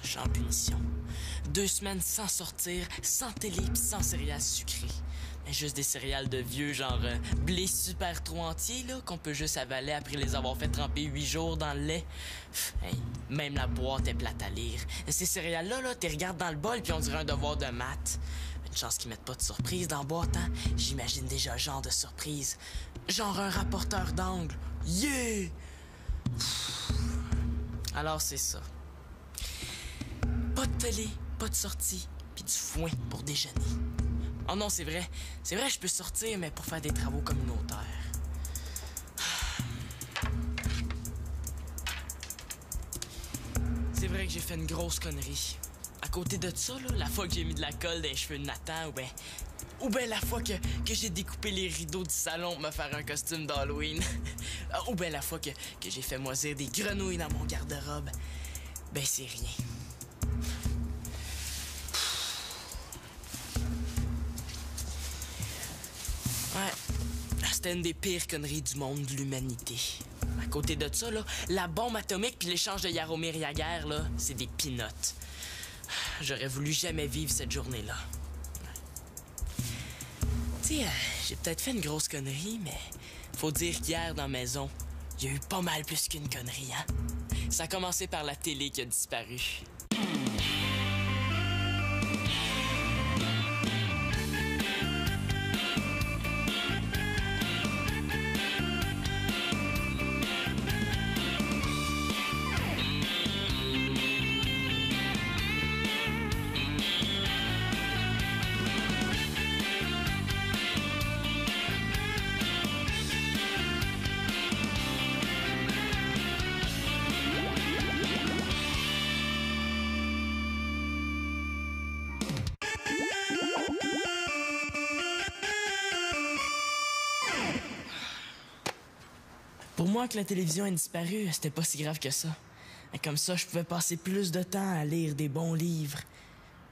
je suis en punition. 2 semaines sans sortir, sans télé pis sans céréales sucrées. Mais juste des céréales de vieux, genre blé super trop entier, là, qu'on peut juste avaler après les avoir fait tremper 8 jours dans le lait. Hey, même la boîte est plate à lire. Ces céréales-là, là, t'es regardes dans le bol puis on dirait un devoir de maths. Une chance qu'ils mettent pas de surprise dans la boîte, hein? J'imagine déjà le genre de surprise. Genre un rapporteur d'angle. Yeah! Alors c'est ça. Pas de télé, pas de sortie, puis du foin pour déjeuner. Oh non, c'est vrai, je peux sortir, mais pour faire des travaux communautaires. C'est vrai que j'ai fait une grosse connerie. À côté de ça, là, la fois que j'ai mis de la colle dans les cheveux de Nathan, ou ben la fois que j'ai découpé les rideaux du salon pour me faire un costume d'Halloween. Ou ben la fois que j'ai fait moisir des grenouilles dans mon garde-robe. Ben c'est rien. Ouais, c'était une des pires conneries du monde de l'humanité. À côté de ça, là, la bombe atomique puis l'échange de Jaromir Jagr, là, c'est des pinottes. J'aurais voulu jamais vivre cette journée-là. Tu sais, j'ai peut-être fait une grosse connerie, mais faut dire qu'hier, dans la maison, il y a eu pas mal plus qu'une connerie, hein? Ça a commencé par la télé qui a disparu. Pour moi, que la télévision ait disparu, c'était pas si grave que ça. Comme ça, je pouvais passer plus de temps à lire des bons livres.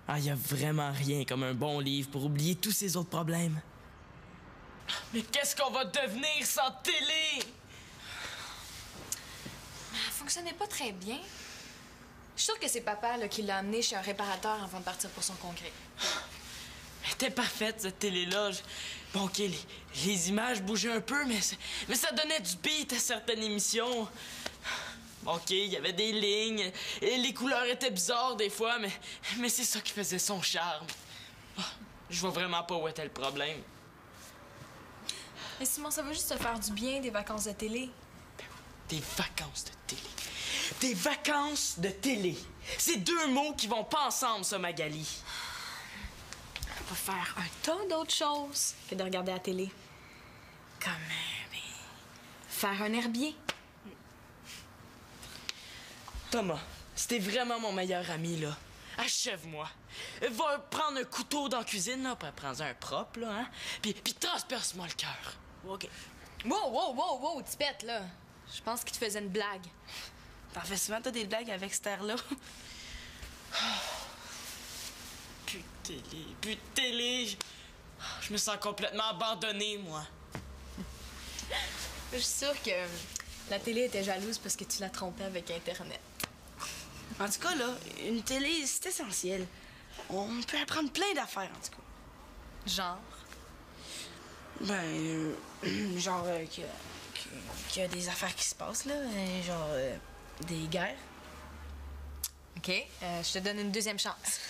Ah, y a vraiment rien comme un bon livre pour oublier tous ces autres problèmes. Mais qu'est-ce qu'on va devenir sans télé? Elle fonctionnait pas très bien. Je suis sûre que c'est papa là, qui l'a amené chez un réparateur avant de partir pour son congrès. Elle était parfaite, cette télé-là. Bon, OK, les images bougeaient un peu, mais ça donnait du beat à certaines émissions. OK, il y avait des lignes, et les couleurs étaient bizarres des fois, mais c'est ça qui faisait son charme. Je vois vraiment pas où était le problème. Mais Simon, ça va juste te faire du bien, des vacances de télé. Des vacances de télé. Des vacances de télé. C'est 2 mots qui vont pas ensemble, ça, Magali. On va faire un tas d'autres choses que de regarder la télé. Comme, faire un herbier. Thomas, c'était vraiment mon meilleur ami, là. Achève-moi. Va prendre un couteau dans la cuisine, là, puis prends un propre, là, hein. Puis transperce-moi le cœur. OK. Wow, tipette, là. Je pense qu'il te faisait une blague. T'en fais souvent, toi, des blagues avec cette air-là? Plus de télé. Je me sens complètement abandonné, moi. Je suis sûre que la télé était jalouse parce que tu la trompais avec Internet. En tout cas, là, une télé, c'est essentiel. On peut apprendre plein d'affaires, en tout cas. Genre? Qu'il y a des affaires qui se passent, là. Des guerres. OK, je te donne une deuxième chance.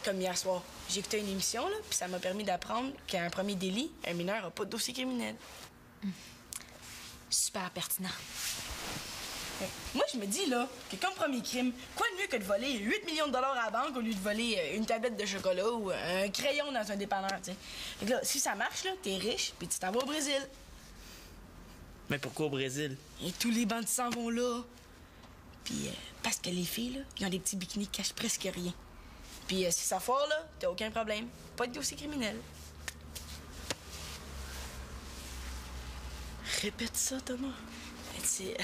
Comme hier soir. J'ai écouté une émission, là, puis ça m'a permis d'apprendre qu'à un premier délit, un mineur n'a pas de dossier criminel. Super pertinent. Moi, je me dis, là, que comme premier crime, quoi de mieux que de voler 8 millions de dollars à la banque au lieu de voler une tablette de chocolat ou un crayon dans un dépanneur, tu sais. Fait que là, si ça marche, là, t'es riche, puis tu t'en vas au Brésil. Mais pourquoi au Brésil? Et tous les bandits s'en vont là. Puis, parce que les filles, là, ils ont des petits bikinis qui cachent presque rien. Puis, si ça foire, là, t'as aucun problème. Pas de dossier criminel. Répète ça, Thomas. Tu sais,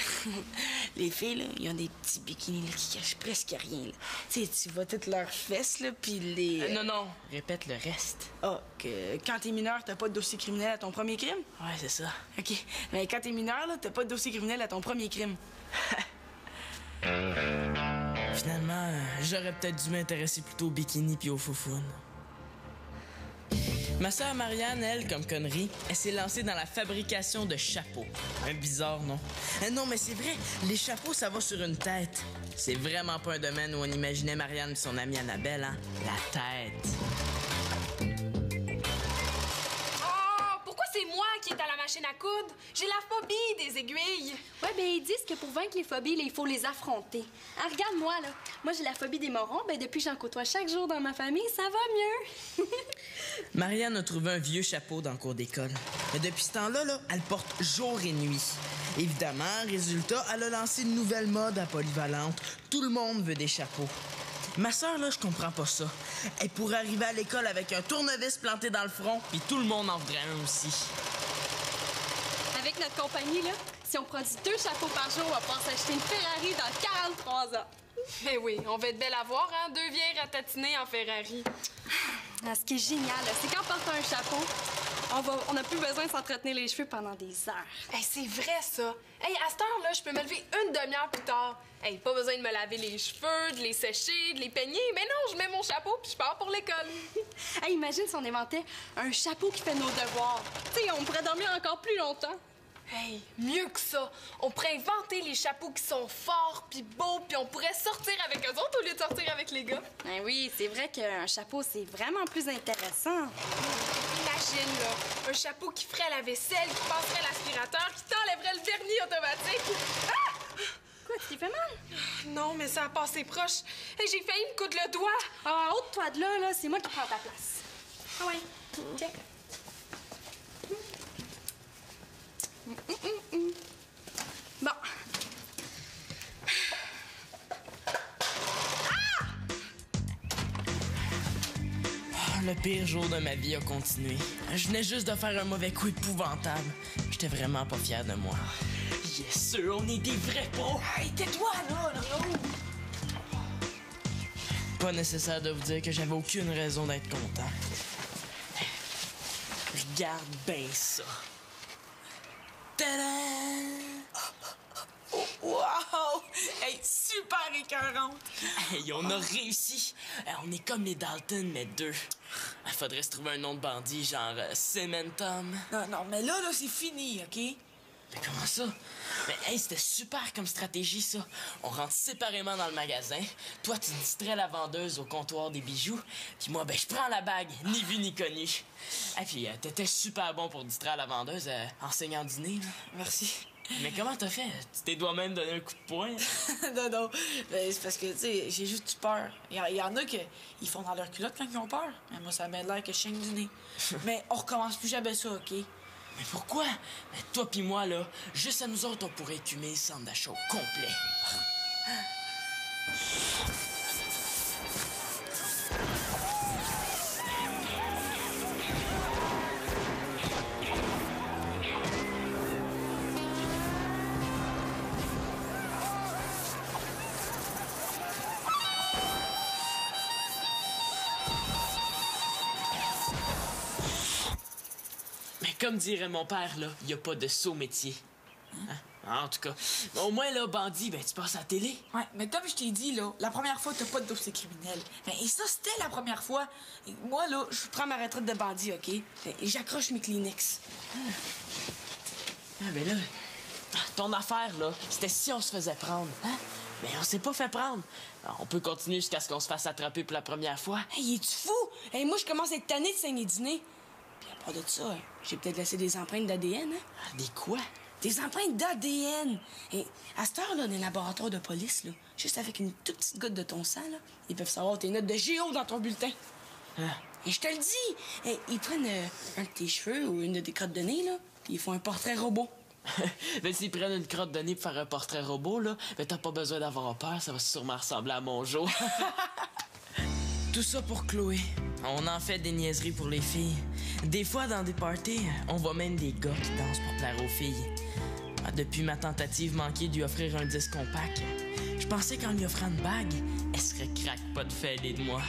les filles, là, ils ont des petits bikinis là, qui cachent presque rien. Tu sais, tu vois toutes leurs fesses, là, puis les... Non, répète le reste. Que quand t'es mineur, t'as pas de dossier criminel à ton premier crime? Ouais, c'est ça. OK. Mais quand t'es mineur, là, t'as pas de dossier criminel à ton premier crime. Finalement, j'aurais peut-être dû m'intéresser plutôt au bikini puis au foufoune. Ma sœur Marianne, elle, comme connerie, elle s'est lancée dans la fabrication de chapeaux. Un bizarre, non? Non, mais c'est vrai, les chapeaux, ça va sur une tête. C'est vraiment pas un domaine où on imaginait Marianne et son amie Annabelle, hein? La tête. Pourquoi c'est moi qui est à la machine à coudre? J'ai la phobie des aiguilles. Ouais, ben ils disent que pour vaincre les phobies, là, il faut les affronter. Ah, regarde-moi, là. Moi, j'ai la phobie des morons. Ben depuis que j'en côtoie chaque jour dans ma famille, ça va mieux. Marianne a trouvé un vieux chapeau dans le cours d'école. Mais depuis ce temps-là, elle porte jour et nuit. Évidemment, résultat, elle a lancé une nouvelle mode à Polyvalente. Tout le monde veut des chapeaux. Ma sœur, là, je comprends pas ça. Elle pourrait arriver à l'école avec un tournevis planté dans le front, puis tout le monde en voudrait un aussi. Avec notre compagnie, là, si on produit 2 chapeaux par jour, on va pouvoir s'acheter une Ferrari dans 43 ans. Eh oui, on va être belle à voir, hein? 2 vieilles ratatinés en Ferrari. Ah, ce qui est génial, là, c'est qu'en portant un chapeau, on n'a plus besoin de s'entretenir les cheveux pendant des heures. Hey, c'est vrai, ça. Hey, à cette heure-là, je peux me lever une demi-heure plus tard. Hey, pas besoin de me laver les cheveux, de les sécher, de les peigner. Mais non, je mets mon chapeau puis je pars pour l'école. Hey, imagine si on inventait un chapeau qui fait nos devoirs. Tu sais, on pourrait dormir encore plus longtemps. Hey, mieux que ça, on pourrait inventer les chapeaux qui sont forts puis beaux puis on pourrait sortir avec eux autres au lieu de sortir avec les gars. Ben oui, c'est vrai qu'un chapeau, c'est vraiment plus intéressant. Imagine, là, un chapeau qui ferait la vaisselle, qui passerait l'aspirateur, qui t'enlèverait le vernis automatique. Ah! Quoi, tu t'es fait mal? Non, mais ça a passé proche. Hey, j'ai failli me coudre le doigt. Ah, ôte-toi de là, c'est moi qui prends ta place. Ah ouais, check. Bon. Le pire jour de ma vie a continué. Je venais juste de faire un mauvais coup épouvantable. J'étais vraiment pas fier de moi. Yes, sûr, on est des vrais pros! Hey, tais-toi, là, Pas nécessaire de vous dire que j'avais aucune raison d'être content. Regarde bien ça. Tadam! Wow! Hey, super écœurante! Hey, on a réussi! On est comme les Dalton, mais 2. Il faudrait se trouver un nom de bandit, genre Cementum. Non, mais là, c'est fini, OK? Mais comment ça? Mais hey, c'était super comme stratégie, ça. On rentre séparément dans le magasin. Toi, tu distrais la vendeuse au comptoir des bijoux. Puis moi, je prends la bague, ni vu ni connu. Et puis, t'étais super bon pour distraire la vendeuse enseignant dîner. Là. Merci. Mais comment t'as fait? Tu t'es toi-même donné un coup de poing? non. Ben, c'est parce que, tu sais, j'ai juste eu peur. Il y en a qui ils font dans leur culotte quand ils ont peur. Mais moi, ça m'a l'air que je saigne du nez. Mais on recommence plus jamais ça, OK? Mais pourquoi? Mais toi pis moi, là, juste à nous autres, on pourrait écumer le centre d'achat au complet. Comme dirait mon père, là, y a pas de saut métier. Hein? En tout cas, au moins, là, bandit, tu passes à la télé. Ouais, mais comme je t'ai dit, là, la première fois, t'as pas de dossier criminel. Et ça, c'était la première fois. Et moi, là, je prends ma retraite de bandit, OK? Et j'accroche mes Kleenex. Ben là, ton affaire, là, c'était si on se faisait prendre. Hein? Mais on s'est pas fait prendre. On peut continuer jusqu'à ce qu'on se fasse attraper pour la première fois. Hey, es-tu fou? Hey, moi, je commence à être tanné de saigner du nez. Puis à part de ça, j'ai peut-être laissé des empreintes d'ADN, hein? Des quoi? Des empreintes d'ADN! Et à cette heure-là, dans les laboratoires de police, là, juste avec une toute petite goutte de ton sang, là, ils peuvent savoir tes notes de géo dans ton bulletin. Hein? Et je te le dis! Hey, ils prennent un de tes cheveux ou une de tes crottes de nez, là, puis ils font un portrait robot. S'ils prennent une crotte de nez pour faire un portrait robot, là, t'as pas besoin d'avoir peur, ça va sûrement ressembler à mon jour. Tout ça pour Chloé. On en fait des niaiseries pour les filles. Des fois, dans des parties, on voit même des gars qui dansent pour plaire aux filles. Depuis ma tentative manquée de lui offrir un disque compact, je pensais qu'en lui offrant une bague, elle serait crackpot fêlée de moi.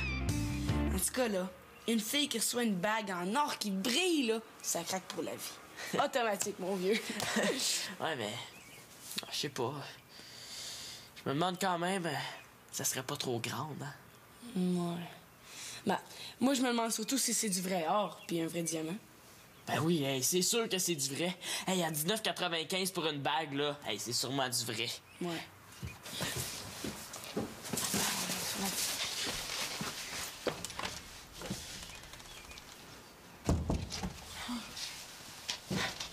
En tout cas, là, une fille qui reçoit une bague en or qui brille, là, ça craque pour la vie. Automatique, mon vieux. Ouais, mais... Je sais pas. Je me demande quand même... ça serait pas trop grande, hein? Ouais. Ben, moi, je me demande surtout si c'est du vrai or puis un vrai diamant. Ben oui, hey, c'est sûr que c'est du vrai. Hey, à 19,95 pour une bague, là, hey, c'est sûrement du vrai. Ouais.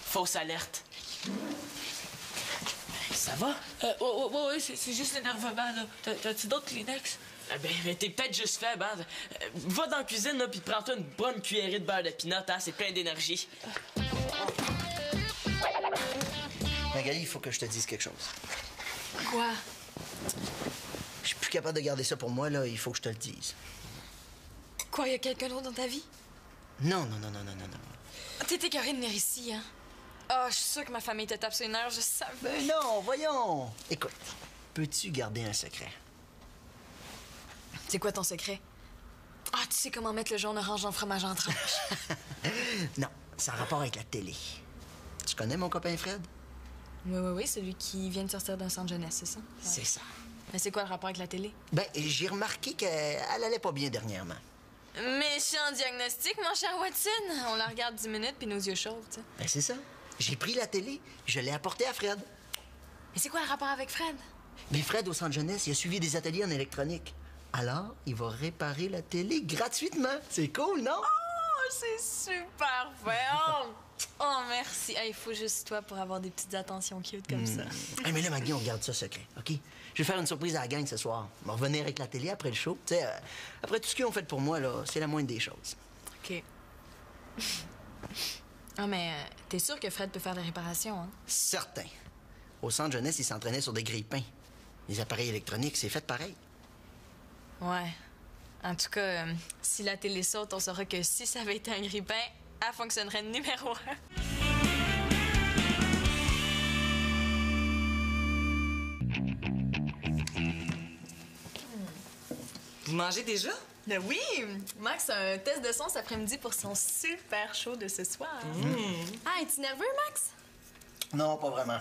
Fausse alerte. Ça va? Ouais, c'est juste l'énervement, là. T'as-tu d'autres Kleenex? Ben, t'es peut-être juste faible, hein? Va dans la cuisine, là, puis prends-toi une bonne cuillerée de beurre de pinot, hein? C'est plein d'énergie. Magali, il faut que je te dise quelque chose. Quoi? Je suis plus capable de garder ça pour moi, là. Il faut que je te le dise. Quoi, y a quelqu'un d'autre dans ta vie? Non. T'es écœurée de venir ici, hein? Ah, je suis sûre que ma famille te tape sur une heure, je savais. Ben non, voyons. Écoute, peux-tu garder un secret? C'est quoi ton secret? Ah, tu sais comment mettre le jaune orange dans le fromage en tranches. Non, c'est en rapport avec la télé. Tu connais mon copain Fred? Oui, celui qui vient de sortir d'un centre jeunesse, c'est ça? C'est ça. Mais c'est quoi le rapport avec la télé? Ben, j'ai remarqué qu'elle allait pas bien dernièrement. Méchant diagnostic, mon cher Watson. On la regarde 10 minutes puis nos yeux chauds, tu sais. Ben, c'est ça. J'ai pris la télé, je l'ai apportée à Fred. Mais c'est quoi le rapport avec Fred? Mais Fred, au centre jeunesse, il a suivi des ateliers en électronique. Alors, il va réparer la télé gratuitement. C'est cool, non? Oh, c'est super fait. Oh, merci. Il faut juste toi pour avoir des petites attentions cute comme ça. Hey, mais là, Maggie, on garde ça secret, OK? Je vais faire une surprise à la gang ce soir. On va revenir avec la télé après le show. Tu sais, après tout ce qu'ils ont fait pour moi, là, c'est la moindre des choses. OK. Ah, mais t'es sûr que Fred peut faire des réparations, hein? Certain. Au centre jeunesse, il s'entraînait sur des grille-pains. Les appareils électroniques, c'est fait pareil. Ouais. En tout cas, si la télé saute, on saura que si ça avait été un grille-pain, elle fonctionnerait numéro 1. Vous mangez déjà? Ben oui! Max a un test de son cet après-midi pour son super show de ce soir. Ah, es-tu nerveux, Max? Non, pas vraiment.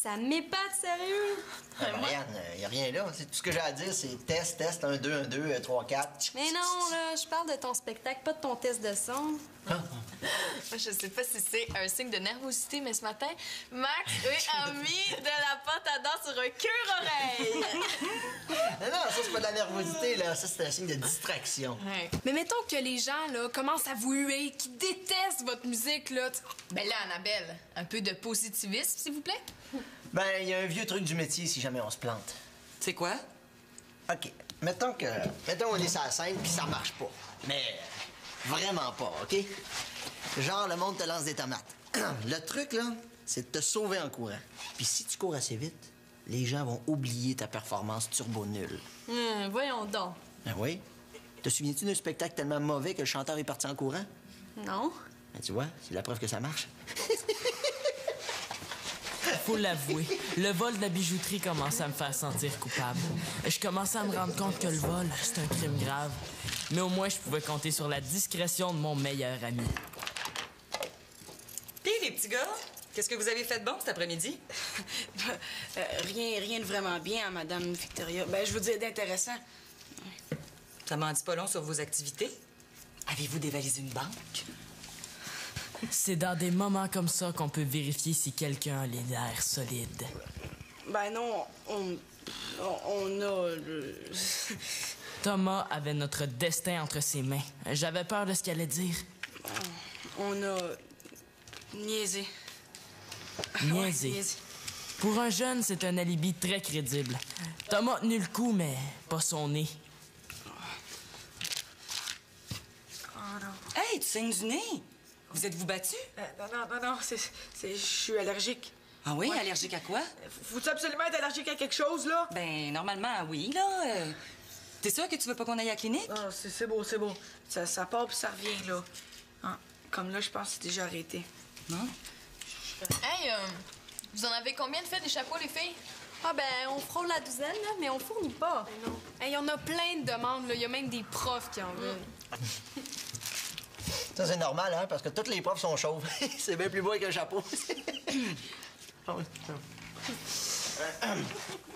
Ça m'épate, sérieux. Marianne, il n'y a rien là. Tout ce que j'ai à dire, c'est test, 1, 2, 1, 2, 3, 4. Mais non, là, je parle de ton spectacle, pas de ton test de son. Je sais pas si c'est un signe de nervosité, mais ce matin, Max a mis de la pâte à dents sur un cure-oreille. Non, ça, c'est pas de la nervosité, là. Ça, c'est un signe de distraction. Ouais. Mais mettons que les gens, là, commencent à vous huer, qui détestent votre musique, là. Ben là, Annabelle, un peu de positivisme, s'il vous plaît. Ben, il y a un vieux truc du métier si jamais on se plante. C'est quoi? OK. Mettons on est sur la scène puis ça marche pas. Mais vraiment pas, OK? Genre, le monde te lance des tomates. Le truc, là, c'est de te sauver en courant. Puis si tu cours assez vite, les gens vont oublier ta performance turbo nulle. Voyons donc. Ben oui. Te souviens-tu d'un spectacle tellement mauvais que le chanteur est parti en courant? Non. Ben, tu vois, c'est la preuve que ça marche. Faut l'avouer, le vol de la bijouterie commence à me faire sentir coupable. Je commençais à me rendre compte que le vol, c'est un crime grave. Mais au moins, je pouvais compter sur la discrétion de mon meilleur ami. Puis, les petits gars, qu'est-ce que vous avez fait de bon cet après-midi? Rien de vraiment bien, hein, Madame Victoria. Ben, je veux dire d'intéressant. Ça m'en dit pas long sur vos activités. Avez-vous dévalisé une banque? C'est dans des moments comme ça qu'on peut vérifier si quelqu'un a les nerfs solides. Ben non, on a... Thomas avait notre destin entre ses mains. J'avais peur de ce qu'il allait dire. On a... niaisé. Niaisé. Ouais, niaisé. Pour un jeune, c'est un alibi très crédible. Thomas a tenu le coup, mais pas son nez. Hey, tu saignes du nez! Vous êtes-vous battu? Non, je suis allergique. Ah oui? Allergique à quoi? Faut-tu absolument être allergique à quelque chose, là? Ben, normalement, oui, là. T'es sûr que tu veux pas qu'on aille à la clinique? Non, c'est beau. Ça part puis ça revient, là. Ah, comme là, je pense que c'est déjà arrêté. Non? Hey, vous en avez combien de fait des chapeaux, les filles? Ah, ben, on frôle la douzaine, là, mais on fournit pas. Hey, on a plein de demandes, là. Il y a même des profs qui en veulent. Ça, c'est normal, hein, parce que tous les profs sont chauves. C'est bien plus beau qu'un chapeau.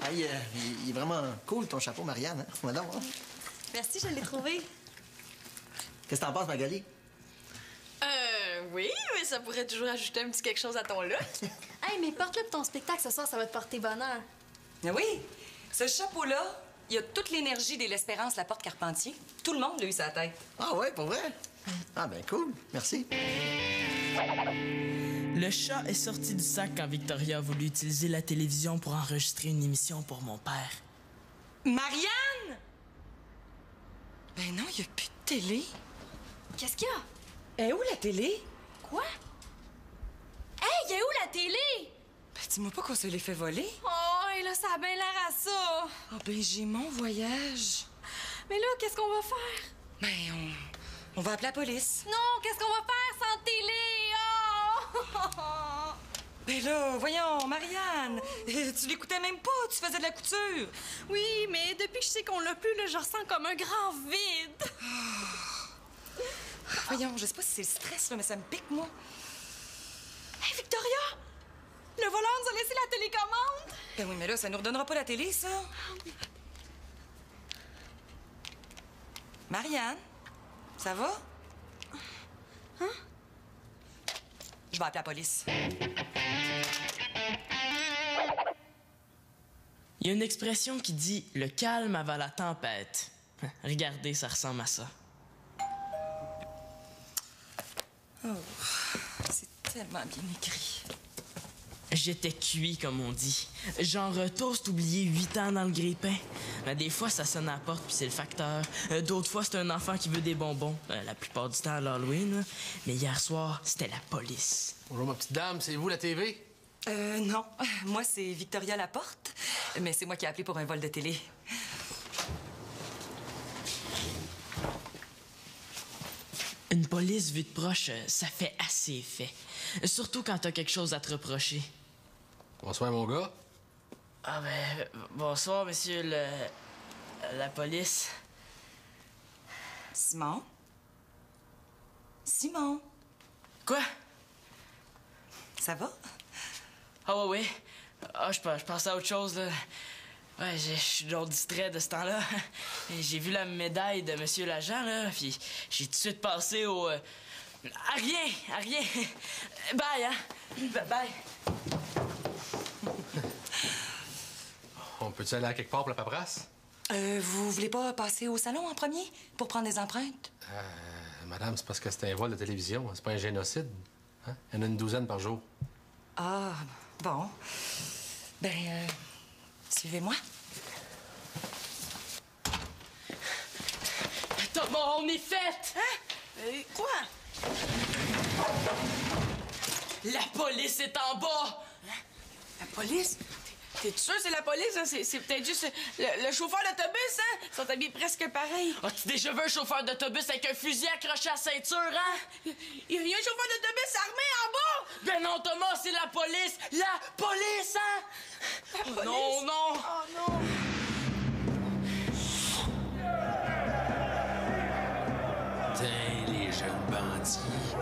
Hey, il est vraiment cool, ton chapeau, Marianne. Hein? Voilà, hein? Merci, je l'ai trouvé. Qu'est-ce que t'en penses, Magali? Oui, mais ça pourrait toujours ajouter un petit quelque chose à ton look. Hey, mais porte-le pour ton spectacle ce soir, ça va te porter bonheur. Ah oui, ce chapeau-là, il a toute l'énergie de l'Espérance Laporte Carpentier. Tout le monde l'a eu sa tête. Ah ouais, pour vrai? Ah ben cool, merci. Le chat est sorti du sac quand Victoria a voulu utiliser la télévision pour enregistrer une émission pour mon père. Marianne! Ben non, il n'y a plus de télé. Qu'est-ce qu'il y a? Eh, où la télé? Quoi? Hey, y a où la télé? Ben dis-moi pas qu'on se l'est fait voler. Oh, et là, ça a bien l'air à ça. Ah ben j'ai mon voyage. Mais là, qu'est-ce qu'on va faire? Ben on va appeler la police. Non, qu'est-ce qu'on va faire sans télé? Oh! Ben là, voyons, Marianne, tu l'écoutais même pas, tu faisais de la couture. Oui, mais depuis que je sais qu'on l'a plus, là, je ressens comme un grand vide. Voyons, je sais pas si c'est le stress, là, mais ça me pique, moi. Hey, Victoria! Le voleur nous a laissé la télécommande! Ben oui, mais là, ça nous redonnera pas la télé, ça. Marianne, ça va? Hein? Je vais appeler la police. Il y a une expression qui dit « le calme avant la tempête ». Regardez, ça ressemble à ça. Oh, c'est tellement bien écrit. J'étais cuit, comme on dit. Genre toast oublié 8 ans dans le grille-pain. Mais des fois, ça sonne à la porte, puis c'est le facteur. D'autres fois, c'est un enfant qui veut des bonbons. La plupart du temps à l'Halloween. Mais hier soir, c'était la police. Bonjour, ma petite dame. C'est vous, la TV? Non. Moi, c'est Victoria Laporte. Mais c'est moi qui ai appelé pour un vol de télé. Une police vue de proche, ça fait assez effet. Surtout quand t'as quelque chose à te reprocher. Bonsoir, mon gars. Ah ben, bonsoir, monsieur la police. Simon? Simon? Quoi? Ça va? Ah ouais, ouais. Ah, je pensais à autre chose, là. Ouais, je suis donc distrait de ce temps-là. J'ai vu la médaille de monsieur l'agent, là, puis j'ai tout de suite passé au... à rien, à rien. Bye, hein? Bye. On peut-tu aller à quelque part pour la paperasse? Vous voulez pas passer au salon en premier pour prendre des empreintes? Madame, c'est parce que c'est un vol de télévision. C'est pas un génocide. Hein? Il y en a une douzaine par jour. Ah, bon. Ben, suivez-moi. Thomas, on est fait! Hein? Quoi? La police est en bas! La police? T'es sûr que c'est la police? Hein? C'est peut-être juste le chauffeur d'autobus, hein? Ils sont habillés presque pareil. As-tu déjà vu un chauffeur d'autobus avec un fusil accroché à la ceinture, hein? Il y a un chauffeur d'autobus armé en bas! Ben non, Thomas, c'est la police! La police, hein? La Oh police? non, non! Oh non! Tiens, les jeunes bandits,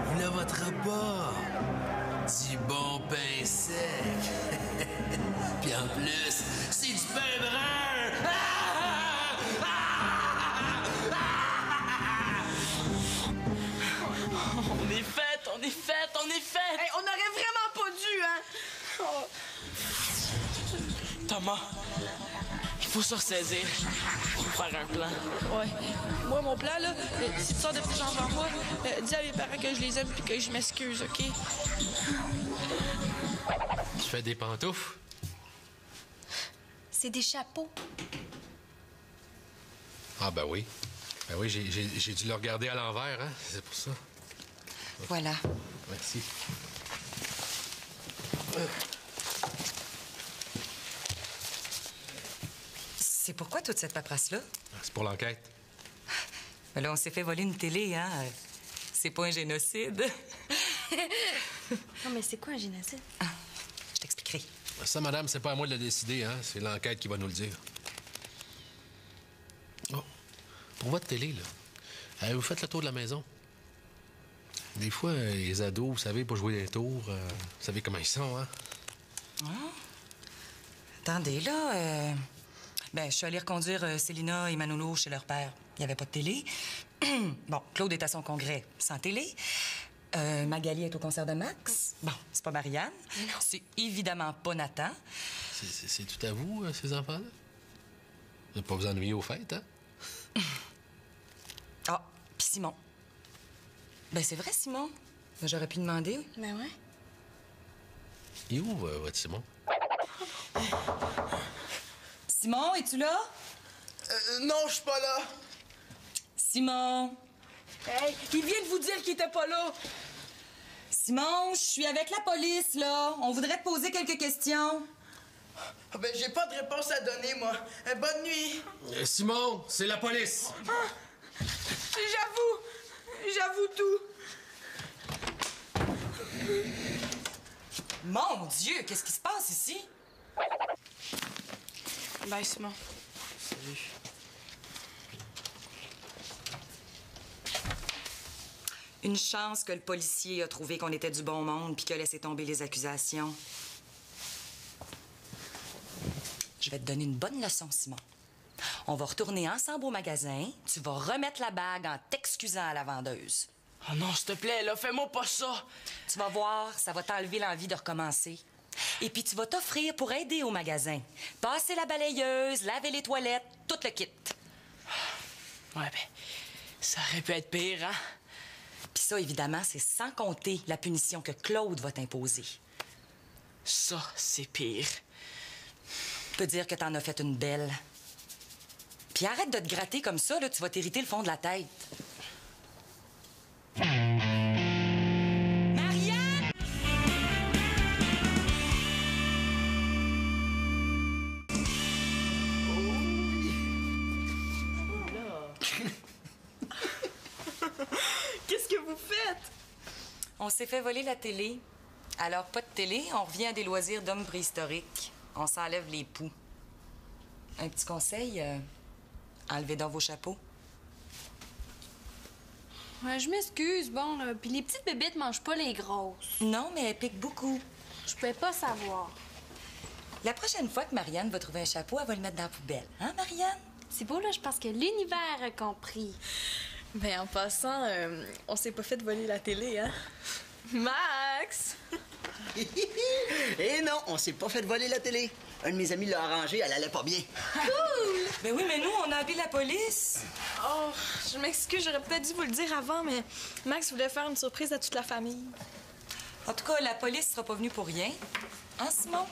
voilà votre repas. Du bon pain sec. Puis en plus, c'est du pain brun. On est fait, on est fait, on est fait! Hey, on aurait vraiment pas dû, hein? Oh. Thomas, il faut se ressaisir. Il faut faire un plan. Ouais. Moi, mon plan, là, si tu sors de petits gens devant moi, dis à mes parents que je les aime puis que je m'excuse, OK? Tu fais des pantoufles? C'est des chapeaux. Ah, ben oui. Ben oui, j'ai dû le regarder à l'envers, hein? C'est pour ça. Voilà. Merci. C'est pourquoi toute cette paperasse-là? C'est pour l'enquête. Ben là, on s'est fait voler une télé, hein? C'est pas un génocide. Non, mais c'est quoi un génocide? Je t'expliquerai. Ça, madame, c'est pas à moi de le décider, hein? C'est l'enquête qui va nous le dire. Oh, pour votre télé, là, vous faites le tour de la maison. Des fois, les ados, vous savez, pour jouer des tours, vous savez comment ils sont, hein? Attendez, là, je suis allée reconduire Célina et Manolo chez leur père. Il n'y avait pas de télé. Bon, Claude est à son congrès sans télé. Magali est au concert de Max. Bon, c'est pas Marianne. C'est évidemment pas Nathan. C'est tout à vous, ces enfants-là? Vous n'avez pas vous ennuyer aux fêtes, hein? Ah, puis Simon. Ben, c'est vrai, Simon. J'aurais pu demander. Ben ouais. Il est où, votre Simon? Simon, es-tu là? Non, je suis pas là. Simon. Hey, il vient de vous dire qu'il était pas là. Simon, je suis avec la police, là. On voudrait te poser quelques questions. Ben, j'ai pas de réponse à donner, moi. Bonne nuit. Simon, c'est la police! J'avoue tout. Mon Dieu, qu'est-ce qui se passe ici? Bye, Simon. Salut. Une chance que le policier a trouvé qu'on était du bon monde puis qu'il a laissé tomber les accusations. Je vais te donner une bonne leçon, Simon. On va retourner ensemble au magasin. Tu vas remettre la bague en t'excusant à la vendeuse. Oh non, s'il te plaît, là, fais-moi pas ça. Tu vas voir, ça va t'enlever l'envie de recommencer. Et puis tu vas t'offrir pour aider au magasin. Passer la balayeuse, laver les toilettes, tout le kit. Ouais, ben, ça aurait pu être pire, hein? Puis ça, évidemment, c'est sans compter la punition que Claude va t'imposer. Ça, c'est pire. Je peux dire que t'en as fait une belle. Puis arrête de te gratter comme ça, là, tu vas t'irriter le fond de la tête. Marianne! Qu'est-ce que vous faites? On s'est fait voler la télé. Alors, pas de télé, on revient à des loisirs d'hommes préhistoriques. On s'enlève les poux. Un petit conseil, enlevez donc vos chapeaux. Ouais, je m'excuse, bon, là. Puis les petites bébites mangent pas les grosses. Non, mais elle pique beaucoup. Je pouvais pas savoir. La prochaine fois que Marianne va trouver un chapeau, elle va le mettre dans la poubelle. Hein, Marianne? C'est beau, là, je pense que l'univers a compris. Ben, en passant, on s'est pas fait voler la télé, hein? Max! Eh non, on s'est pas fait voler la télé. Un de mes amis l'a arrangé, elle allait pas bien. Ben oui, mais nous, on a appelé la police. Oh, je m'excuse, j'aurais peut-être dû vous le dire avant, mais Max voulait faire une surprise à toute la famille. En tout cas, la police sera pas venue pour rien. Hein, Simon?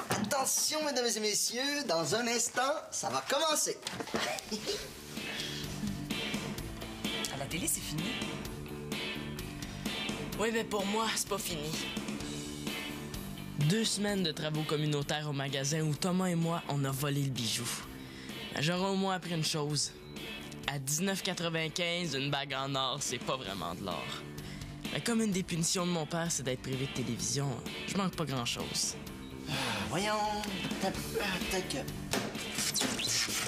Attention, mesdames et messieurs, dans un instant, ça va commencer. À la télé, c'est fini. Oui, mais pour moi, c'est pas fini. 2 semaines de travaux communautaires au magasin où Thomas et moi, on a volé le bijou. J'aurais au moins appris une chose. À 19,95, une bague en or, c'est pas vraiment de l'or. Mais comme une des punitions de mon père, c'est d'être privé de télévision, je manque pas grand-chose. Voyons, peut-être que...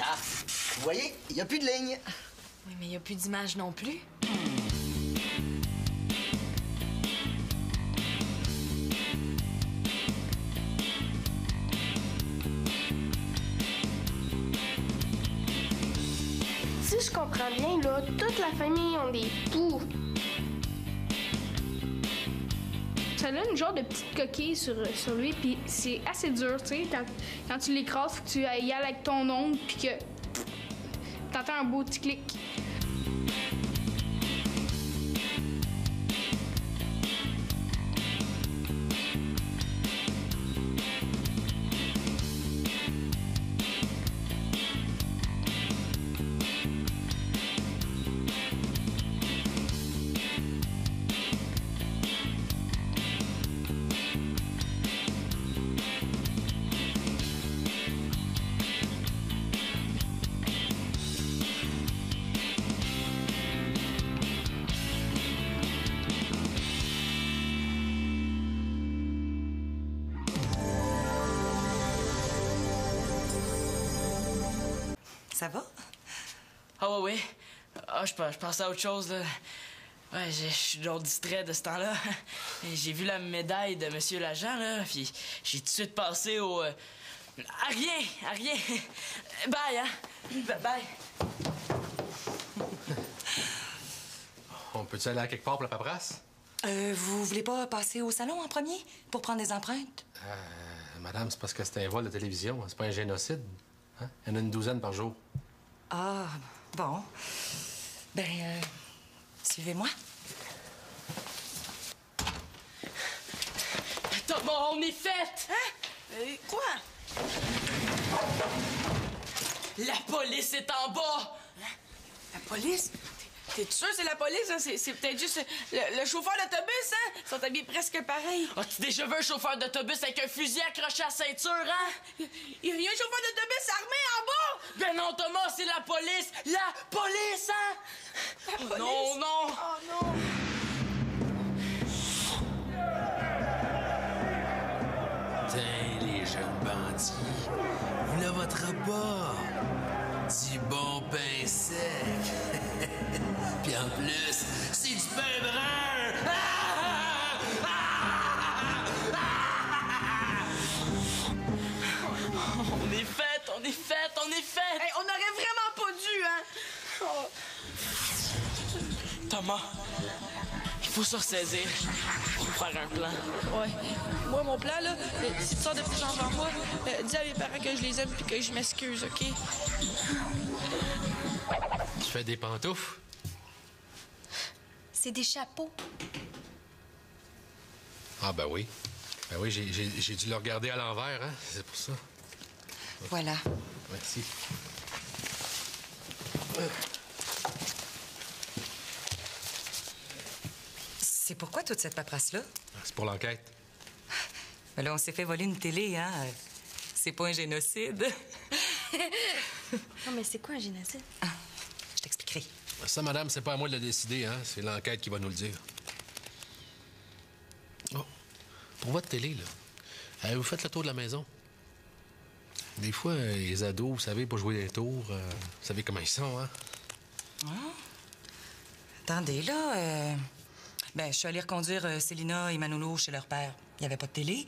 Ah, vous voyez, il n'y a plus de ligne. Oui, mais il n'y a plus d'image non plus. Si je comprends bien, là, toute la famille ont des poux. Ça donne une genre de petite coquille sur lui, puis c'est assez dur, tu sais. Quand tu l'écrases, faut que tu y ailles avec ton ongle, puis que t'entends un beau petit clic. Ça va? Ah ouais, ouais. Ah, je pensais à autre chose, là. Ouais, je suis donc distrait de ce temps-là. J'ai vu la médaille de Monsieur l'agent, là, puis j'ai tout de suite pensé À rien. Bye, hein? Bye. On peut-tu aller à quelque part pour la paperasse? Vous voulez pas passer au salon en premier pour prendre des empreintes? Madame, c'est parce que c'est un vol de télévision. C'est pas un génocide. Hein? Il y en a une 12aine par jour. Ah, bon. Ben, suivez-moi. Thomas, on est fait! Hein? Quoi? La police est en bas! La police? T'es sûr que c'est la police? Hein? C'est peut-être juste le chauffeur d'autobus, hein? Ils sont habillés presque pareil. As-tu déjà vu un chauffeur d'autobus avec un fusil accroché à la ceinture, hein? Il y a un chauffeur d'autobus armé en bas! Ben non, Thomas, c'est la police! La police, hein? La police? Non, non! Oh non! Tiens, les jeunes bandits, vous le votre rapport. Du bon pain sec. Puis en plus, c'est du pain brun! On est fait! Hey, on aurait vraiment pas dû, hein? Oh. Thomas, il faut se ressaisir. Il faut faire un plan. Ouais. Moi, mon plan, là, si tu sors de plus en moi, dis à mes parents que je les aime puis que je m'excuse, OK? Tu fais des pantoufles? C'est des chapeaux. Ah, ben oui. Ben oui, j'ai dû le regarder à l'envers, hein? C'est pour ça. Voilà. Merci. C'est pourquoi toute cette paperasse-là? C'est pour l'enquête. Mais là, on s'est fait voler une télé, hein? C'est pas un génocide. Non, mais c'est quoi un génocide? Ah, je t'expliquerai. Ça, madame, c'est pas à moi de le décider, hein? C'est l'enquête qui va nous le dire. Oh, pour votre télé, là, vous faites le tour de la maison. Des fois, les ados, vous savez, pour jouer des tours, vous savez comment ils sont, hein? Ah. Attendez, là, ben, je suis allée reconduire Célina et Manolo chez leur père. Il n'y avait pas de télé.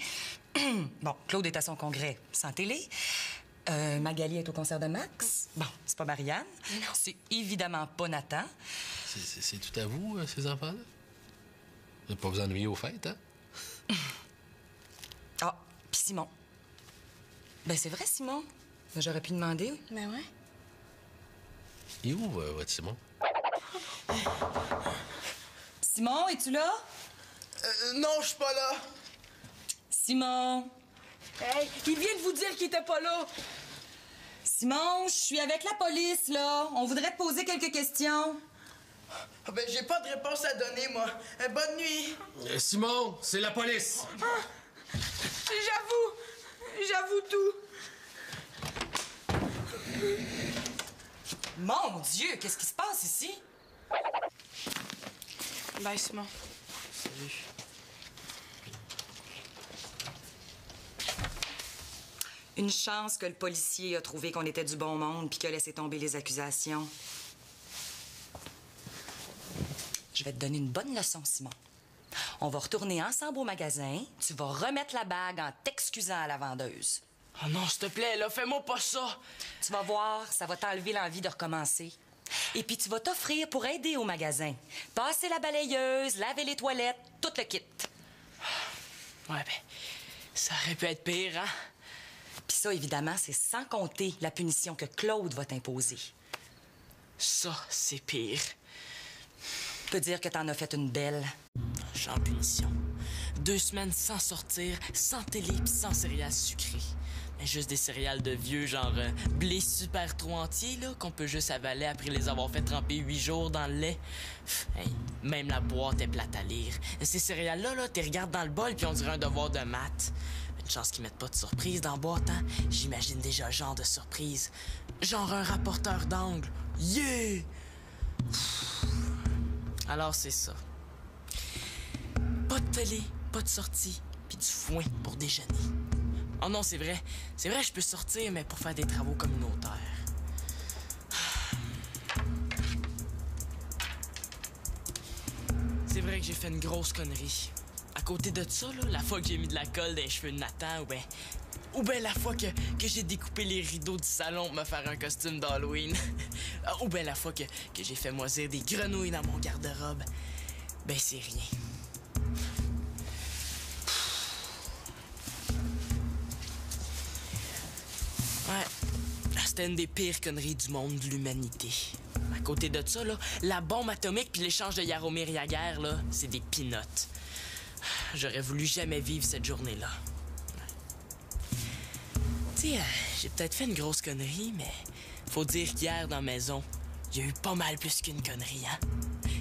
Bon, Claude est à son congrès sans télé. Magali est au concert de Max. Bon, c'est pas Marianne. C'est évidemment pas Nathan. C'est tout à vous, ces enfants-là? Vous n'allez pas vous ennuyer aux fêtes, hein? Ah, puis Simon. Ben, c'est vrai, Simon. Ben, j'aurais pu demander. Ben ouais. Il est où, votre Simon? Simon, es-tu là? Non, je suis pas là. Simon. Hey, il vient de vous dire qu'il était pas là. Simon, je suis avec la police, là. On voudrait te poser quelques questions. Ah ben, j'ai pas de réponse à donner, moi. Bonne nuit. Simon, c'est la police! J'avoue tout. Mon Dieu, qu'est-ce qui se passe ici? Bye, Simon. Salut. Une chance que le policier a trouvé qu'on était du bon monde puis qu'il a laissé tomber les accusations. Je vais te donner une bonne leçon, Simon. On va retourner ensemble au magasin. Tu vas remettre la bague en t'excusant à la vendeuse. Oh non, s'il te plaît, là, fais-moi pas ça! Tu vas voir, ça va t'enlever l'envie de recommencer. Et puis tu vas t'offrir pour aider au magasin. Passer la balayeuse, laver les toilettes, tout le kit. Ouais, ben, ça aurait pu être pire, hein? Puis ça, évidemment, c'est sans compter la punition que Claude va t'imposer. Ça, c'est pire. Je peux dire que t'en as fait une belle. Je suis en punition. 2 semaines sans sortir, sans télé pis sans céréales sucrées. Mais juste des céréales de vieux, genre blé super trop entier, là, qu'on peut juste avaler après les avoir fait tremper 8 jours dans le lait. Hey, même la boîte est plate à lire. Ces céréales-là, là, t'es regardes dans le bol puis on dirait un devoir de maths. Une chance qu'ils mettent pas de surprise dans la boîte, hein? J'imagine déjà le genre de surprise. Genre un rapporteur d'angle. Yeah! Alors c'est ça. Pas de télé, pas de sortie, puis du foin pour déjeuner. Oh non, c'est vrai. C'est vrai, je peux sortir, mais pour faire des travaux communautaires. C'est vrai que j'ai fait une grosse connerie. À côté de ça, là, la fois que j'ai mis de la colle dans les cheveux de Nathan, ou ben, Ou bien la fois que j'ai découpé les rideaux du salon pour me faire un costume d'Halloween. Ou bien la fois que j'ai fait moisir des grenouilles dans mon garde-robe. Ben c'est rien. Ouais, c'était une des pires conneries du monde de l'humanité. À côté de ça, là, la bombe atomique puis l'échange de Jaromir Jagr, là, c'est des pinottes. J'aurais voulu jamais vivre cette journée-là. Tu sais, j'ai peut-être fait une grosse connerie, mais faut dire qu'hier, dans la maison, il y a eu pas mal plus qu'une connerie, hein?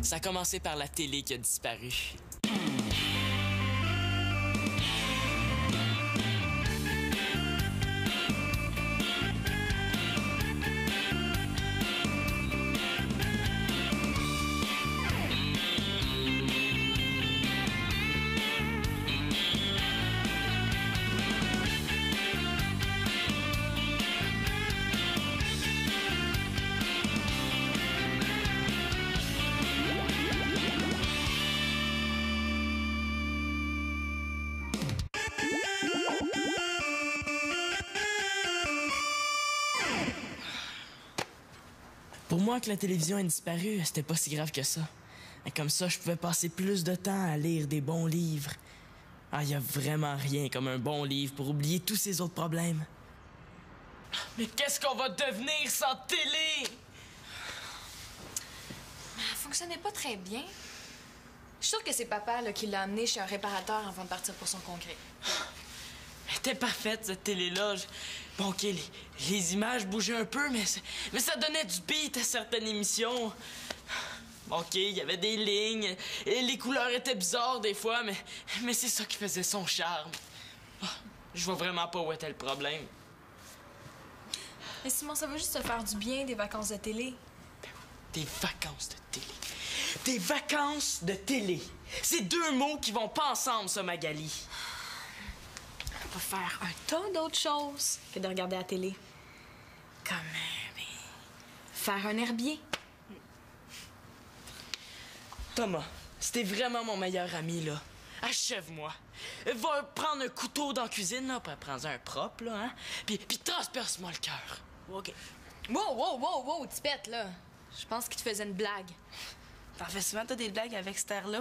Ça a commencé par la télé qui a disparu. Pour moi, que la télévision ait disparu, c'était pas si grave que ça. Et comme ça, je pouvais passer plus de temps à lire des bons livres. Ah, y a vraiment rien comme un bon livre pour oublier tous ces autres problèmes. Mais qu'est-ce qu'on va devenir sans télé? Elle fonctionnait pas très bien. Je suis sûre que c'est papa là, qui l'a amené chez un réparateur avant de partir pour son congrès. Elle était parfaite, cette télé-là. Bon, OK, les images bougeaient un peu, mais ça donnait du beat à certaines émissions. OK, il y avait des lignes, et les couleurs étaient bizarres des fois, mais c'est ça qui faisait son charme. Je vois vraiment pas où était le problème. Mais Simon, ça va juste te faire du bien, des vacances de télé. Des vacances de télé. Des vacances de télé. C'est deux mots qui vont pas ensemble, ça, Magali. On va faire un tas d'autres choses que de regarder la télé. Comme, faire un herbier. Thomas, c'était vraiment mon meilleur ami, là. Achève-moi. Va prendre un couteau dans la cuisine, là, puis prends un propre, là, hein. Puis transperce-moi le cœur. OK. Wow, tipette, là. Je pense qu'il te faisait une blague. T'en fais souvent, toi, des blagues avec cette air-là?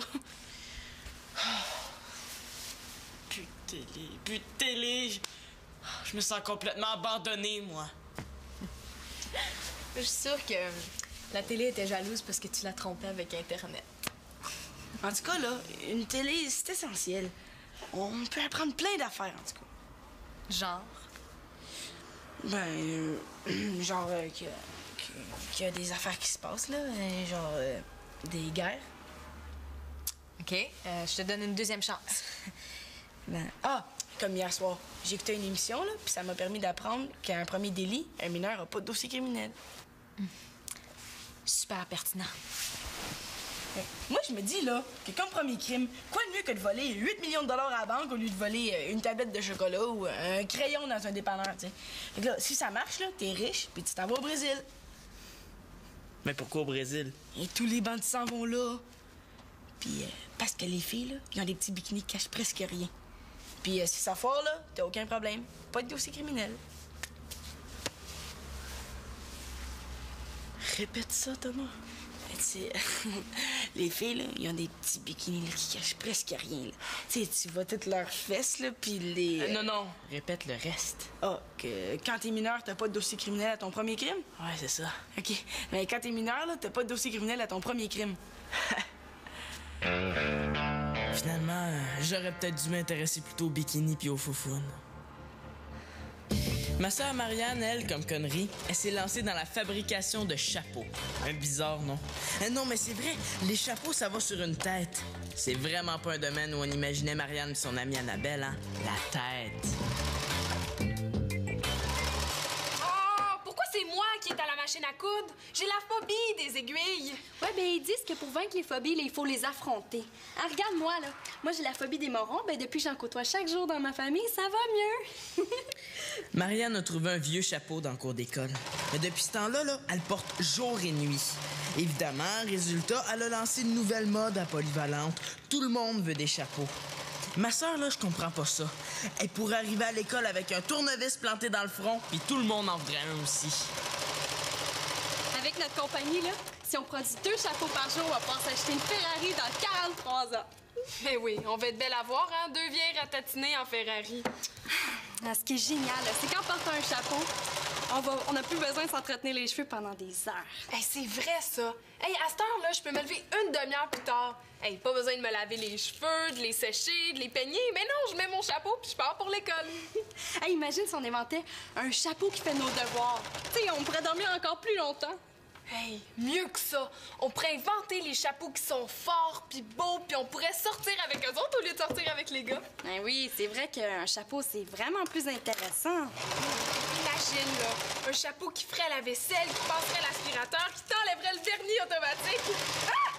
Plus de télé. Je me sens complètement abandonné, moi. Je suis sûre que la télé était jalouse parce que tu la trompais avec Internet. En tout cas, là, une télé, c'est essentiel. On peut apprendre plein d'affaires, en tout cas. Genre? Genre qu'il y a des affaires qui se passent, là. Genre des guerres. OK, je te donne une deuxième chance. Comme hier soir. J'ai écouté une émission, là, puis ça m'a permis d'apprendre qu'à un premier délit, un mineur n'a pas de dossier criminel. Super pertinent. Moi, je me dis, là, que comme premier crime, quoi de mieux que de voler 8 millions de dollars à la banque au lieu de voler une tablette de chocolat ou un crayon dans un dépanneur, tu sais. Fait que là, si ça marche, là, t'es riche, puis tu t'en vas au Brésil. Mais pourquoi au Brésil? Et tous les bandits s'en vont là. Puis, parce que les filles, là, ils ont des petits bikinis qui cachent presque rien. Puis, si ça foire, là, t'as aucun problème. Pas de dossier criminel. Répète ça, Thomas. Tu sais, les filles, là, ils ont des petits bikinis là, qui cachent presque rien, là. Tu sais, tu vois toutes leurs fesses, là, puis les... Non, répète le reste. Que quand t'es mineur, t'as pas de dossier criminel à ton premier crime? Ouais, c'est ça. OK. Mais quand t'es mineur, là, t'as pas de dossier criminel à ton premier crime. Finalement, j'aurais peut-être dû m'intéresser plutôt au bikini puis aux foufounes. Ma sœur Marianne, elle, comme connerie, elle s'est lancée dans la fabrication de chapeaux. Un bizarre, non? Non, mais c'est vrai, les chapeaux, ça va sur une tête. C'est vraiment pas un domaine où on imaginait Marianne et son amie Annabelle, hein? La tête. C'est moi qui est à la machine à coudre. J'ai la phobie des aiguilles. Ouais, ils disent que pour vaincre les phobies, il faut les affronter. Ah, regarde-moi, là. Moi, j'ai la phobie des morons. Depuis que j'en côtoie chaque jour dans ma famille, ça va mieux. Marianne a trouvé un vieux chapeau dans le cours d'école. Mais depuis ce temps-là, elle porte jour et nuit. Évidemment, résultat, elle a lancé une nouvelle mode à Polyvalente. Tout le monde veut des chapeaux. Ma soeur, là, je comprends pas ça. Elle pourrait arriver à l'école avec un tournevis planté dans le front, puis tout le monde en voudrait un aussi. Avec notre compagnie, là, si on produit 2 chapeaux par jour, on va pouvoir s'acheter une Ferrari dans 43 ans. Eh oui, on va être belle à voir, hein? 2 vieilles ratatinés en Ferrari. Ah, ce qui est génial, là, c'est qu'en portant un chapeau, on n'a plus besoin de s'entretenir les cheveux pendant des heures. Hey, c'est vrai, ça. Hey, à cette heure-là, je peux me lever une demi-heure plus tard. Hey, pas besoin de me laver les cheveux, de les sécher, de les peigner. Mais non, je mets mon chapeau puis je pars pour l'école. Hey, imagine si on inventait un chapeau qui fait nos devoirs. Tu sais, on pourrait dormir encore plus longtemps. Hey, mieux que ça. On pourrait inventer les chapeaux qui sont forts puis beaux, puis on pourrait sortir avec eux autres au lieu de sortir avec les gars. Ben oui, c'est vrai qu'un chapeau, c'est vraiment plus intéressant. Imagine, là, un chapeau qui ferait la vaisselle, qui passerait l'aspirateur, qui t'enlèverait le vernis automatique. Ah!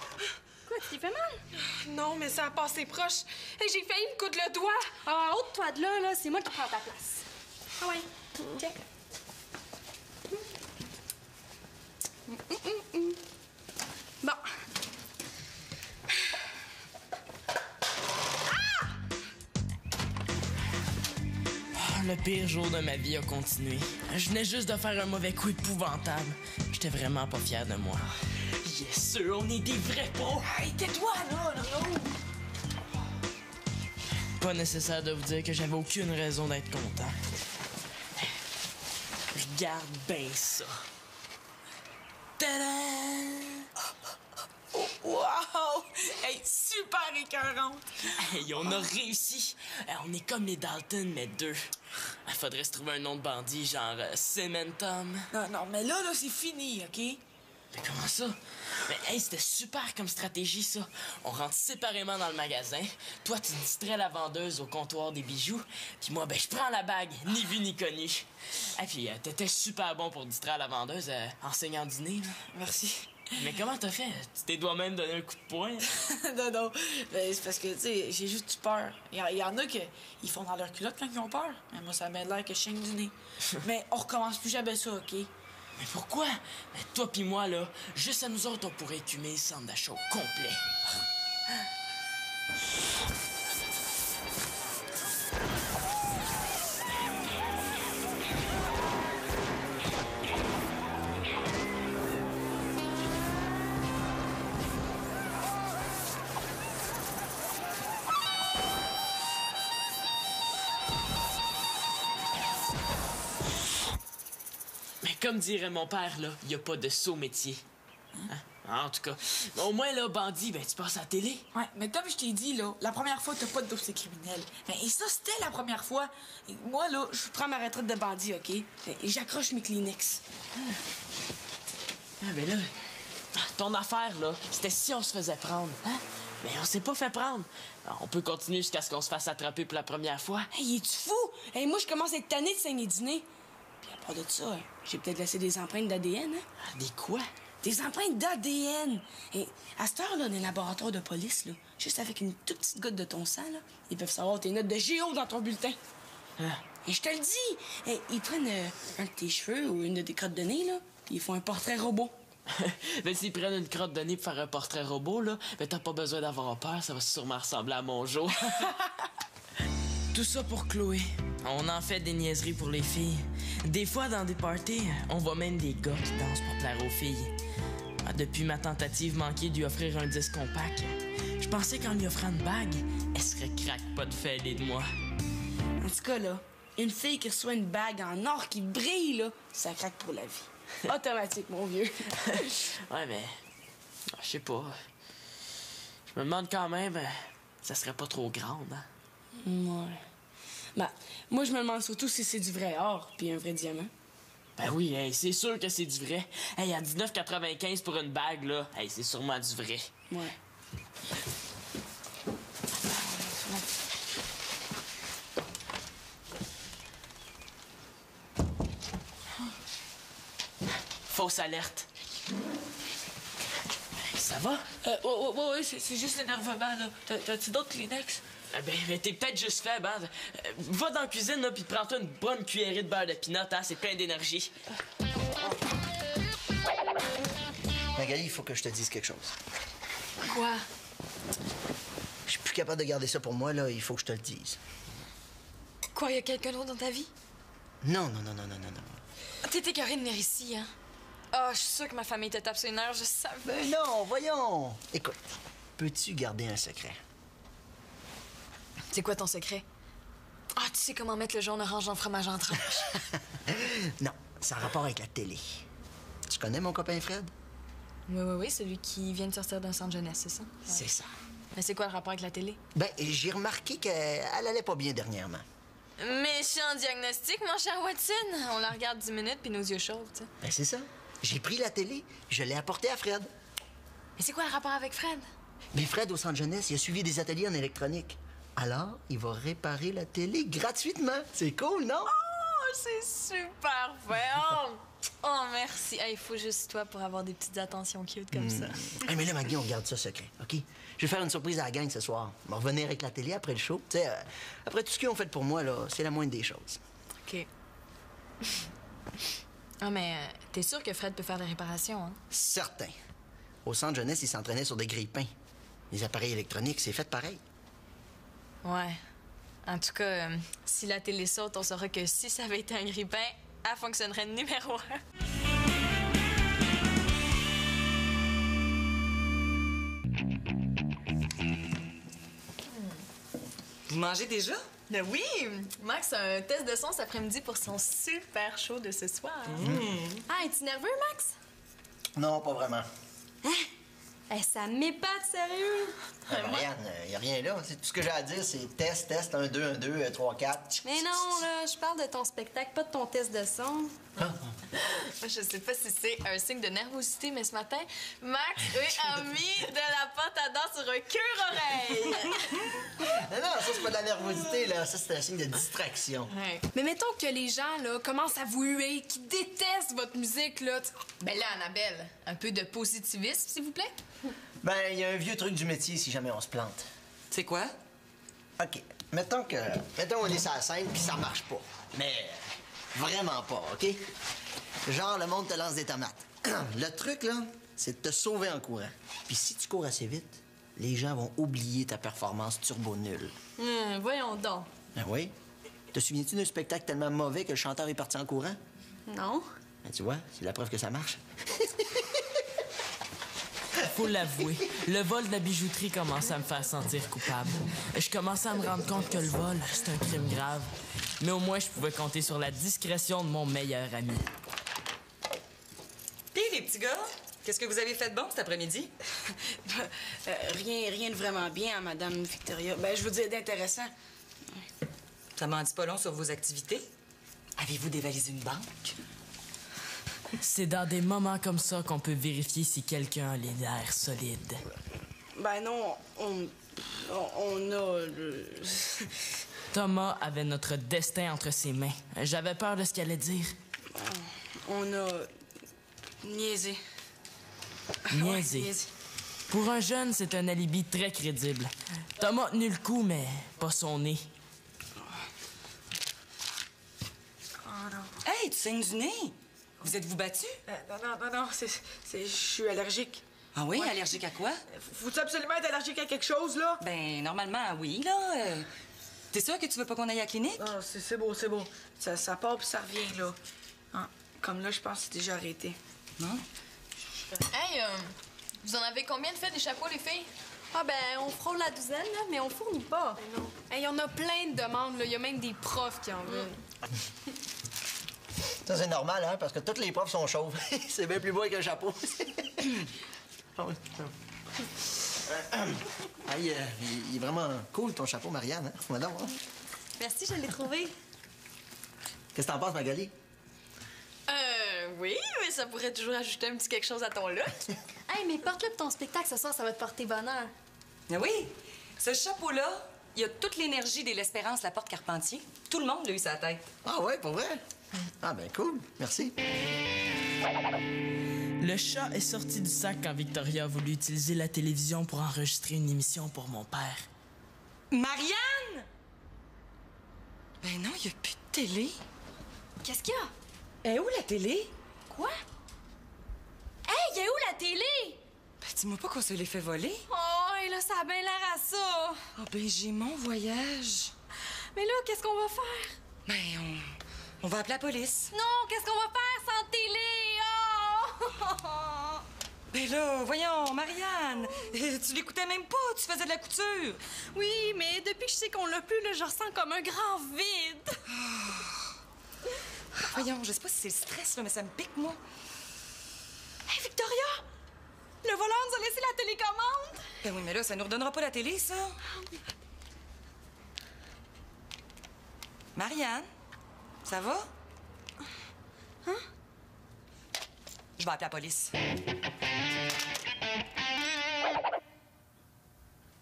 Quoi, tu t'es fait mal? Non, mais ça a passé proche. Hey, j'ai failli me coudre le doigt. Ah, ôte-toi de là, c'est moi qui prends ta place. Ah ouais, check. Bon. Le pire jour de ma vie a continué. Je venais juste de faire un mauvais coup épouvantable. J'étais vraiment pas fier de moi. Yes, sûr, on est des vrais pros! Hey, tais-toi, là! Pas nécessaire de vous dire que j'avais aucune raison d'être content. Regarde bien ça. Tadam! Oh, wow! Hey, super écœurante! Hey, on a réussi! On est comme les Dalton, mais 2. Il faudrait se trouver un nom de bandit, genre Cementum. Non, mais là, c'est fini, OK? Mais comment ça? Mais hey, c'était super comme stratégie, ça. On rentre séparément dans le magasin. Toi, tu distrais la vendeuse au comptoir des bijoux. Puis moi, je prends la bague, ni vu ni connu. Et puis, t'étais super bon pour distraire la vendeuse enseignant dîner, là. Merci. Mais comment t'as fait? Tu t'es toi-même donné un coup de poing? Non. Ben, c'est parce que, tu sais, j'ai juste eu peur. Il y en a qui ils font dans leur culotte quand ils ont peur. Mais moi, ça m'a l'air que je saigne du nez. Mais on recommence plus jamais ça, OK? Mais pourquoi? Mais toi pis moi, là, juste à nous autres, on pourrait écumer le centre d'achat au complet. Comme dirait mon père, là, y a pas de saut métier. Hein? En tout cas, au moins, là, bandit, tu passes à la télé. Ouais, mais comme je t'ai dit, là, la première fois, t'as pas de dossier criminel. Et ça, c'était la première fois. Et moi, là, je prends ma retraite de bandit, OK? Et j'accroche mes Kleenex. Ah, ben là, ton affaire, là, c'était si on se faisait prendre. Hein? Mais on s'est pas fait prendre. On peut continuer jusqu'à ce qu'on se fasse attraper pour la première fois. Hey, es-tu fou? Hey, moi, je commence à être tanné de saigner du nez. Puis à part de ça, j'ai peut-être laissé des empreintes d'ADN, hein? Des quoi? Des empreintes d'ADN! Et à cette heure-là, dans les laboratoires de police, là, juste avec une toute petite goutte de ton sang, là, ils peuvent savoir tes notes de géo dans ton bulletin. Hein? Et je te le dis! Et ils prennent un de tes cheveux ou une de tes crottes de nez, là, puis ils font un portrait robot. Ben, s'ils prennent une crotte de nez pour faire un portrait robot, là, ben, t'as pas besoin d'avoir peur, ça va sûrement ressembler à mon jour. Tout ça pour Chloé. On en fait des niaiseries pour les filles. Des fois, dans des parties, on voit même des gars qui dansent pour plaire aux filles. Depuis ma tentative manquée de lui offrir un disque compact, je pensais qu'en lui offrant une bague, elle serait craque-pas de fêlée de moi. En tout cas, là, une fille qui reçoit une bague en or qui brille, là, ça craque pour la vie. Automatique, mon vieux. Ouais, mais... je sais pas. Je me demande quand même... ça serait pas trop grande, hein? Ouais. Ben, moi, je me demande surtout si c'est du vrai or puis un vrai diamant. Ben oui, hey, c'est sûr que c'est du vrai. Hey, à 19,95 pour une bague, là, hey, c'est sûrement du vrai. Ouais. Fausse alerte. Ça va? Ouais, c'est juste l'énervement, là. T'as-tu d'autres Kleenex? Ben, t'es peut-être juste faible, hein? Va dans la cuisine, là, puis prends-toi une bonne cuillerée de beurre de pinot, hein? C'est plein d'énergie. Magali, il faut que je te dise quelque chose. Quoi? Je suis plus capable de garder ça pour moi, là. Il faut que je te le dise. Quoi, y a quelqu'un d'autre dans ta vie? Non. T'es écœurée de venir ici, hein? Ah, je suis sûre que ma famille te tape sur les nerfs, je savais. Ben non, voyons. Écoute, peux-tu garder un secret? C'est quoi ton secret? Ah, tu sais comment mettre le jaune orange dans le fromage en tranches. Non, ça a rapport avec la télé. Tu connais mon copain Fred? Oui, celui qui vient de sortir d'un centre jeunesse, c'est ça? C'est ça. Mais c'est quoi le rapport avec la télé? Ben, j'ai remarqué qu'elle allait pas bien dernièrement. Méchant diagnostic, mon cher Watson. On la regarde 10 minutes puis nos yeux chauds, tu sais. Ben, c'est ça. J'ai pris la télé, je l'ai apportée à Fred. Mais c'est quoi le rapport avec Fred? Mais Fred, au centre jeunesse, il a suivi des ateliers en électronique. Alors, il va réparer la télé gratuitement. C'est cool, non? Oh, c'est super fait. Oh, merci. Il faut juste toi pour avoir des petites attentions cute comme ça. Hey, mais là, Maggie, on garde ça secret, OK? Je vais faire une surprise à la gang ce soir. On va revenir avec la télé après le show. Tu sais, après tout ce qu'ils ont fait pour moi, là, c'est la moindre des choses. OK. Ah, mais t'es sûr que Fred peut faire des réparations, hein? Certain. Au centre jeunesse, il s'entraînait sur des grille-pains. Les appareils électroniques, c'est fait pareil. Ouais. En tout cas, si la télé saute, on saura que si ça avait été un grille-pain, elle fonctionnerait numéro 1. Vous mangez déjà? Ben oui! Max a un test de son cet après-midi pour son super show de ce soir. Ah, es-tu nerveux, Max? Non, pas vraiment. Ça m'épate, sérieux. Marianne, y a rien là. Tout ce que j'ai à dire, c'est test, 1, 2, 1, 2, 3, 4. Mais non, là, je parle de ton spectacle, pas de ton test de son. Je sais pas si c'est un signe de nervosité, mais ce matin, Max a mis de la pâte à dents sur un cure-oreille. Non, ça, c'est pas de la nervosité, là. Ça, c'est un signe de distraction. Ouais. Mais mettons que les gens, là, commencent à vous huer, qui détestent votre musique, là. Ben là, Annabelle, un peu de positivisme, s'il vous plaît. Ben, il y a un vieux truc du métier si jamais on se plante. C'est quoi? OK. Mettons on est sur la scène puis ça marche pas. Mais vraiment pas, OK? Genre, le monde te lance des tomates. Le truc, là, c'est de te sauver en courant. Puis si tu cours assez vite, les gens vont oublier ta performance turbo nulle. Voyons donc. Ben oui. Te souviens-tu d'un spectacle tellement mauvais que le chanteur est parti en courant? Non. Ben, tu vois, c'est la preuve que ça marche. Faut l'avouer, le vol de la bijouterie commençait à me faire sentir coupable. Je commençais à me rendre compte que le vol, c'est un crime grave. Mais au moins, je pouvais compter sur la discrétion de mon meilleur ami. Pis les petits gars, qu'est-ce que vous avez fait de bon cet après-midi? Rien de vraiment bien, hein, Madame Victoria. Ben, je veux dire d'intéressant. Ça m'en dit pas long sur vos activités. Avez-vous dévalisé une banque? C'est dans des moments comme ça qu'on peut vérifier si quelqu'un a les nerfs solides. Ben non, on a... Thomas avait notre destin entre ses mains. J'avais peur de ce qu'il allait dire. On a... niaisé. Niaisé. Ouais, niaisé. Pour un jeune, c'est un alibi très crédible. Thomas a tenu le coup, mais pas son nez. Hey, tu saignes du nez! Vous êtes-vous battu? Non, je suis allergique. Ah oui? Allergique à quoi? Faut-tu absolument être allergique à quelque chose, là? Ben, normalement, oui, là. T'es sûr que tu veux pas qu'on aille à la clinique? Non, c'est beau. Ça part puis ça revient, là. Ah, comme là, je pense que c'est déjà arrêté. Non? Hey, vous en avez combien de fait des chapeaux, les filles? Ah, ben, on frôle la douzaine, là, mais on fournit pas. Hey, on a plein de demandes, là. Il y a même des profs qui en veulent. Ça, c'est normal, hein, parce que tous les profs sont chauves. C'est bien plus beau qu'un chapeau. Hey, il est vraiment cool, ton chapeau, Marianne. Hein? Madame, hein? Merci, je l'ai trouvé. Qu'est-ce que t'en penses, Magali? Oui, mais ça pourrait toujours ajouter un petit quelque chose à ton look. Hey, mais porte-le pour ton spectacle ce soir, ça va te porter bonheur. Ah oui? Ce chapeau-là, il y a toute l'énergie de l'Espérance Laporte Carpentier. Tout le monde l'a eu sa tête. Ah ouais, pour vrai? Ah ben cool, merci. Le chat est sorti du sac quand Victoria a voulu utiliser la télévision pour enregistrer une émission pour mon père. Marianne! Ben non, il n'y a plus de télé. Qu'est-ce qu'il y a? Et où la télé? Quoi? Hey, y a où la télé? Ben dis-moi pas qu'on se l'est fait voler. Oh, et là, ça a bien l'air à ça. Oh, ben, j'ai mon voyage. Mais là, qu'est-ce qu'on va faire? Ben, on va appeler la police. Non, qu'est-ce qu'on va faire sans télé? Oh! Ben là, voyons, Marianne, tu l'écoutais même pas, tu faisais de la couture. Oui, mais depuis que je sais qu'on l'a plus, là, je ressens comme un grand vide. Voyons, je sais pas si c'est le stress, là, mais ça me pique, moi. Hé, Victoria! Le voleur nous a laissé la télécommande! Ben oui, mais là, ça nous redonnera pas la télé, ça. Marianne, ça va? Hein? Je vais appeler la police.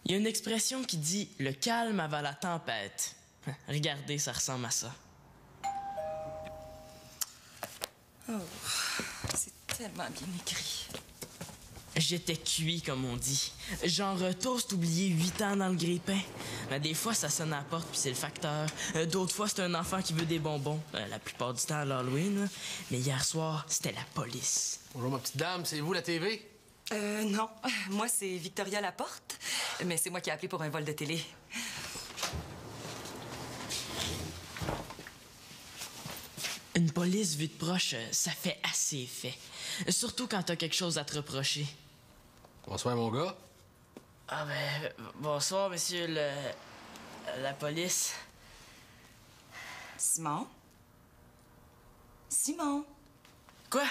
Il y a une expression qui dit « le calme avant la tempête ». Regardez, ça ressemble à ça. Oh, c'est tellement bien écrit. J'étais cuit, comme on dit. Genre, toast oublié 8 ans dans le grille-pain. Mais des fois, ça sonne à la porte, puis c'est le facteur. D'autres fois, c'est un enfant qui veut des bonbons. La plupart du temps à l'Halloween. Mais hier soir, c'était la police. Bonjour, ma petite dame. C'est vous, la TV? Non. Moi, c'est Victoria Laporte. Mais c'est moi qui ai appelé pour un vol de télé. Une police vue de proche, ça fait assez effet. Surtout quand t'as quelque chose à te reprocher. Bonsoir, mon gars. Ah ben, bonsoir, monsieur la police. Simon? Simon? Quoi?